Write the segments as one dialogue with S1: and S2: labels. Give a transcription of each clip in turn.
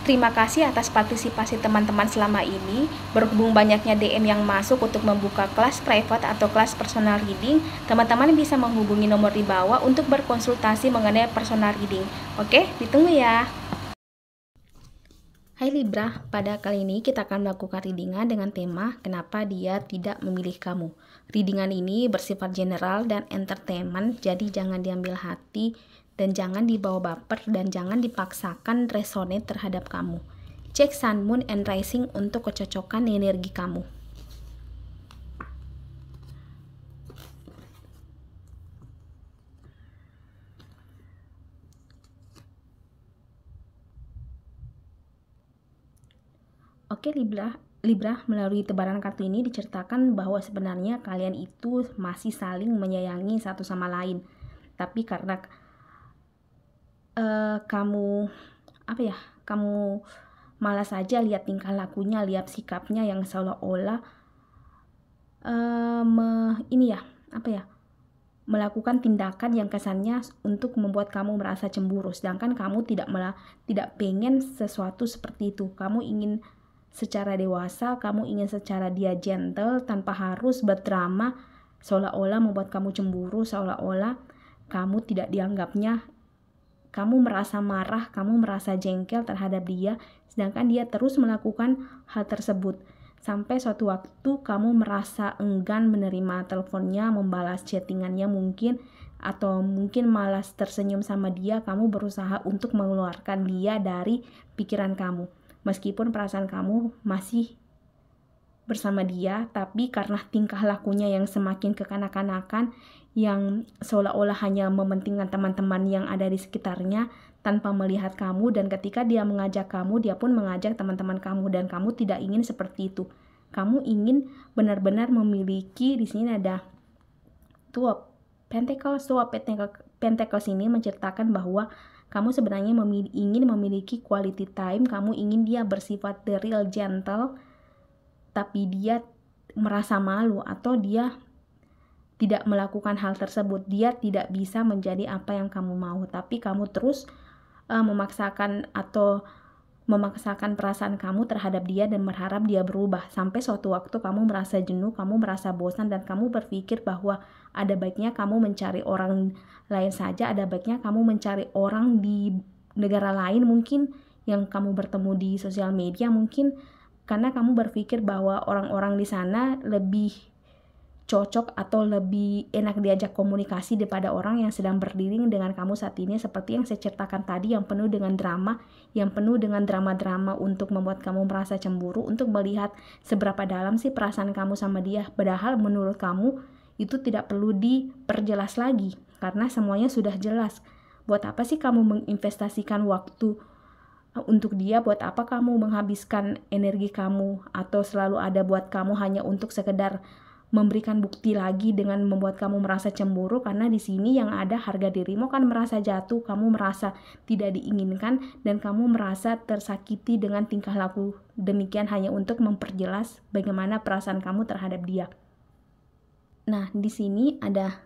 S1: Terima kasih atas partisipasi teman-teman selama ini. Berhubung banyaknya DM yang masuk untuk membuka kelas private atau kelas personal reading, teman-teman bisa menghubungi nomor di bawah untuk berkonsultasi mengenai personal reading. Oke, ditunggu ya. Hai Libra, pada kali ini kita akan melakukan readingan dengan tema kenapa dia tidak memilih kamu. Readingan ini bersifat general dan entertainment, jadi jangan diambil hati dan jangan dibawa baper dan jangan dipaksakan resonate terhadap kamu. Cek Sun, Moon, and Rising untuk kecocokan energi kamu. Oke Libra, melalui tebaran kartu ini diceritakan bahwa sebenarnya kalian itu masih saling menyayangi satu sama lain. Tapi karena kamu malas saja lihat tingkah lakunya, lihat sikapnya yang seolah-olah melakukan tindakan yang kesannya untuk membuat kamu merasa cemburu, sedangkan kamu tidak pengen sesuatu seperti itu. Kamu ingin secara dewasa, kamu ingin secara dia gentle tanpa harus berdrama seolah-olah membuat kamu cemburu, seolah-olah kamu tidak dianggapnya. Kamu merasa marah, kamu merasa jengkel terhadap dia, sedangkan dia terus melakukan hal tersebut. Sampai suatu waktu kamu merasa enggan menerima teleponnya, membalas chattingannya mungkin, atau mungkin malas tersenyum sama dia. Kamu berusaha untuk mengeluarkan dia dari pikiran kamu. Meskipun perasaan kamu masih bersama dia, tapi karena tingkah lakunya yang semakin kekanak-kanakan, yang seolah-olah hanya mementingkan teman-teman yang ada di sekitarnya tanpa melihat kamu, dan ketika dia mengajak kamu, dia pun mengajak teman-teman kamu, dan kamu tidak ingin seperti itu. Kamu ingin benar-benar memiliki, di sini ada Two of Pentacles. Two of Pentacles ini menceritakan bahwa kamu sebenarnya ingin memiliki quality time, kamu ingin dia bersifat the real gentle, tapi dia merasa malu atau dia tidak melakukan hal tersebut. Dia tidak bisa menjadi apa yang kamu mau, tapi kamu terus memaksakan perasaan kamu terhadap dia dan berharap dia berubah. Sampai suatu waktu kamu merasa jenuh, kamu merasa bosan, dan kamu berpikir bahwa ada baiknya kamu mencari orang lain saja, ada baiknya kamu mencari orang di negara lain mungkin yang kamu bertemu di sosial media mungkin, karena kamu berpikir bahwa orang-orang di sana lebih cocok atau lebih enak diajak komunikasi daripada orang yang sedang berdiri dengan kamu saat ini, seperti yang saya ceritakan tadi, yang penuh dengan drama, drama untuk membuat kamu merasa cemburu, untuk melihat seberapa dalam sih perasaan kamu sama dia. Padahal menurut kamu itu tidak perlu diperjelas lagi karena semuanya sudah jelas. Buat apa sih kamu menginvestasikan waktu untuk dia? Buat apa kamu menghabiskan energi kamu atau selalu ada buat kamu hanya untuk sekedar memberikan bukti lagi dengan membuat kamu merasa cemburu? Karena di sini yang ada harga dirimu kan merasa jatuh, kamu merasa tidak diinginkan, dan kamu merasa tersakiti dengan tingkah laku demikian hanya untuk memperjelas bagaimana perasaan kamu terhadap dia. Nah, di sini ada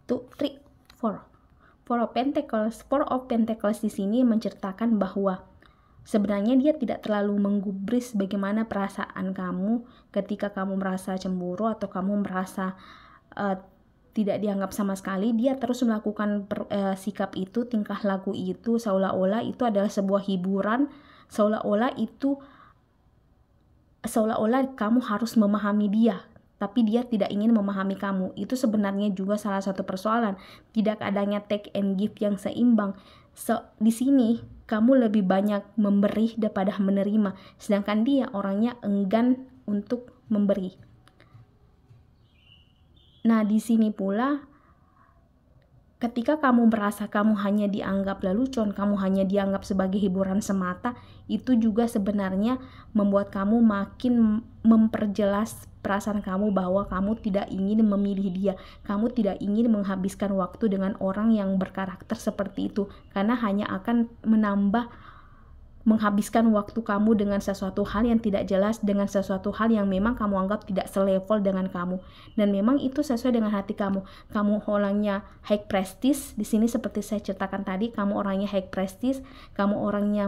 S1: 4 of Pentacles di sini menceritakan bahwa sebenarnya dia tidak terlalu menggubris bagaimana perasaan kamu ketika kamu merasa cemburu atau kamu merasa tidak dianggap sama sekali. Dia terus melakukan sikap itu, tingkah laku itu, seolah-olah itu adalah sebuah hiburan, seolah-olah kamu harus memahami dia, tapi dia tidak ingin memahami kamu. Itu sebenarnya juga salah satu persoalan, tidak adanya take and give yang seimbang. Di sini kamu lebih banyak memberi daripada menerima, sedangkan dia orangnya enggan untuk memberi. Nah, di sini pula ketika kamu merasa kamu hanya dianggap lelucon, kamu hanya dianggap sebagai hiburan semata, itu juga sebenarnya membuat kamu makin memperjelas perasaan kamu bahwa kamu tidak ingin memilih dia, kamu tidak ingin menghabiskan waktu dengan orang yang berkarakter seperti itu, karena hanya akan menambah menghabiskan waktu kamu dengan sesuatu hal yang tidak jelas, dengan sesuatu hal yang memang kamu anggap tidak selevel dengan kamu. Dan memang itu sesuai dengan hati kamu. Kamu orangnya high prestige, di sini seperti saya ceritakan tadi, kamu orangnya high prestige, kamu orangnya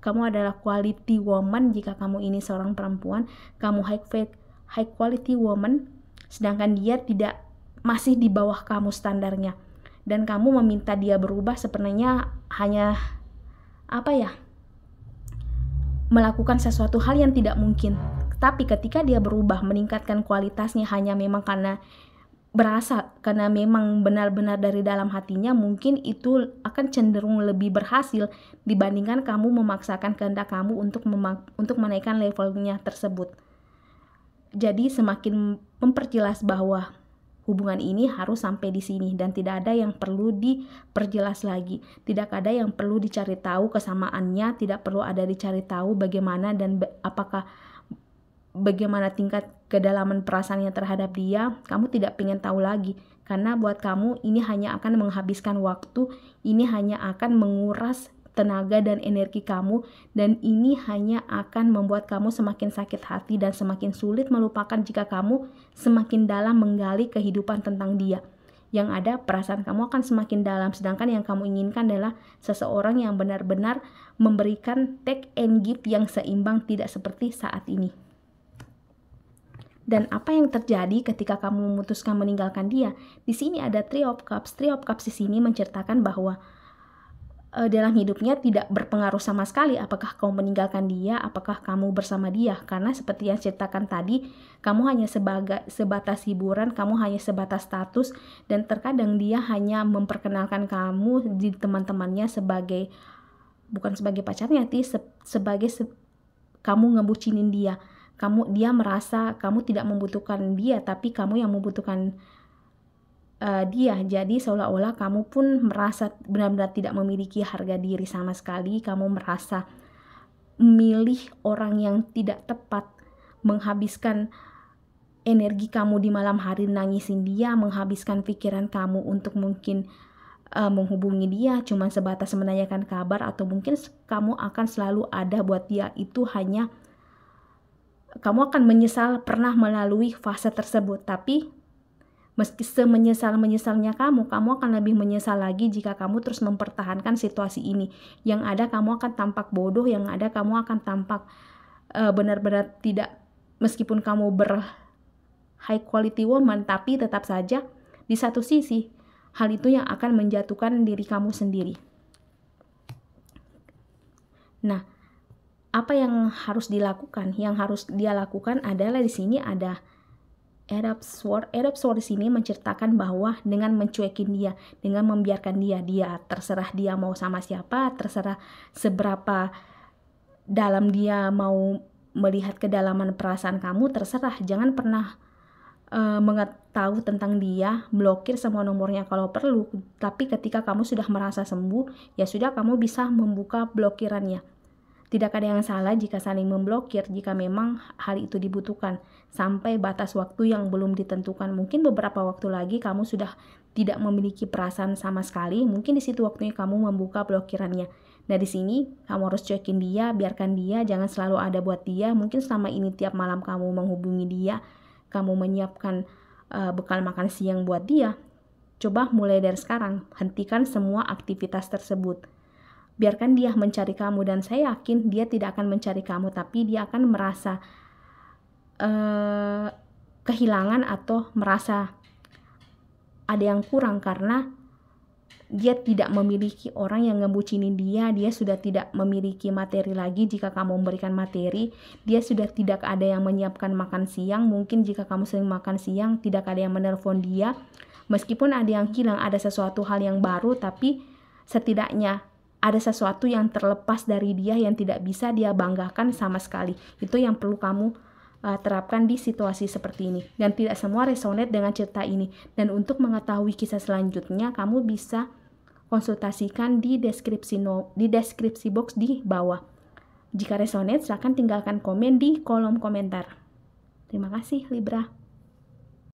S1: kamu adalah quality woman jika kamu ini seorang perempuan, kamu high quality woman, sedangkan dia masih di bawah kamu standarnya. Dan kamu meminta dia berubah sebenarnya hanya melakukan sesuatu hal yang tidak mungkin. Tapi ketika dia berubah, meningkatkan kualitasnya hanya memang karena memang benar-benar dari dalam hatinya, mungkin itu akan cenderung lebih berhasil dibandingkan kamu memaksakan kehendak kamu untuk menaikkan levelnya tersebut. Jadi semakin memperjelas bahwa hubungan ini harus sampai di sini dan tidak ada yang perlu diperjelas lagi. Tidak ada yang perlu dicari tahu kesamaannya, tidak perlu ada dicari tahu bagaimana dan bagaimana tingkat kedalaman perasaannya terhadap dia. Kamu tidak pengen tahu lagi, karena buat kamu ini hanya akan menghabiskan waktu, ini hanya akan menguras tenaga dan energi kamu, dan ini hanya akan membuat kamu semakin sakit hati dan semakin sulit melupakan jika kamu semakin dalam menggali kehidupan tentang dia. Yang ada perasaan kamu akan semakin dalam, sedangkan yang kamu inginkan adalah seseorang yang benar-benar memberikan take and give yang seimbang, tidak seperti saat ini. Dan apa yang terjadi ketika kamu memutuskan meninggalkan dia? Di sini ada Three of Cups. Three of Cups di sini menceritakan bahwa dalam hidupnya tidak berpengaruh sama sekali apakah kamu meninggalkan dia, apakah kamu bersama dia, karena seperti yang ceritakan tadi, kamu hanya sebatas hiburan, kamu hanya sebatas status, dan terkadang dia hanya memperkenalkan kamu di teman-temannya bukan sebagai pacarnya, kamu ngebucinin dia. Dia merasa kamu tidak membutuhkan dia, tapi kamu yang membutuhkan dia. Jadi seolah-olah kamu pun merasa benar-benar tidak memiliki harga diri sama sekali. Kamu merasa memilih orang yang tidak tepat, menghabiskan energi kamu di malam hari nangisin dia, menghabiskan pikiran kamu untuk mungkin menghubungi dia cuma sebatas menanyakan kabar, atau mungkin kamu akan selalu ada buat dia. Itu hanya kamu akan menyesal pernah melalui fase tersebut. Tapi meski semenyesal-menyesalnya kamu akan lebih menyesal lagi jika kamu terus mempertahankan situasi ini. Yang ada kamu akan tampak bodoh, yang ada kamu akan tampak benar-benar tidak, meskipun kamu high quality woman, tapi tetap saja di satu sisi hal itu yang akan menjatuhkan diri kamu sendiri. Nah, apa yang harus dilakukan? Yang harus dia lakukan adalah di sini ada Eight of Swords. Eight of Swords di sini menceritakan bahwa dengan mencuekin dia, dengan membiarkan dia terserah dia mau sama siapa, terserah seberapa dalam dia mau melihat kedalaman perasaan kamu, terserah. Jangan pernah mengetahui tentang dia, blokir semua nomornya kalau perlu. Tapi ketika kamu sudah merasa sembuh, ya sudah, kamu bisa membuka blokirannya. Tidak ada yang salah jika saling memblokir jika memang hal itu dibutuhkan sampai batas waktu yang belum ditentukan. Mungkin beberapa waktu lagi kamu sudah tidak memiliki perasaan sama sekali. Mungkin di situ waktunya kamu membuka blokirannya. Nah, di sini kamu harus cuekin dia, biarkan dia, jangan selalu ada buat dia. Mungkin selama ini tiap malam kamu menghubungi dia, kamu menyiapkan bekal makan siang buat dia. Coba mulai dari sekarang, hentikan semua aktivitas tersebut. Biarkan dia mencari kamu, dan saya yakin dia tidak akan mencari kamu, tapi dia akan merasa kehilangan atau merasa ada yang kurang karena dia tidak memiliki orang yang ngebucinin dia. Dia sudah tidak memiliki materi lagi jika kamu memberikan materi. Dia sudah tidak ada yang menyiapkan makan siang. Mungkin jika kamu sering makan siang, tidak ada yang menelpon dia. Meskipun ada yang hilang, ada sesuatu hal yang baru, tapi setidaknya ada sesuatu yang terlepas dari dia yang tidak bisa dia banggakan sama sekali. Itu yang perlu kamu terapkan di situasi seperti ini. Dan tidak semua resonate dengan cerita ini. Dan untuk mengetahui kisah selanjutnya, kamu bisa konsultasikan di deskripsi box di bawah. Jika resonate, silakan tinggalkan komen di kolom komentar. Terima kasih Libra.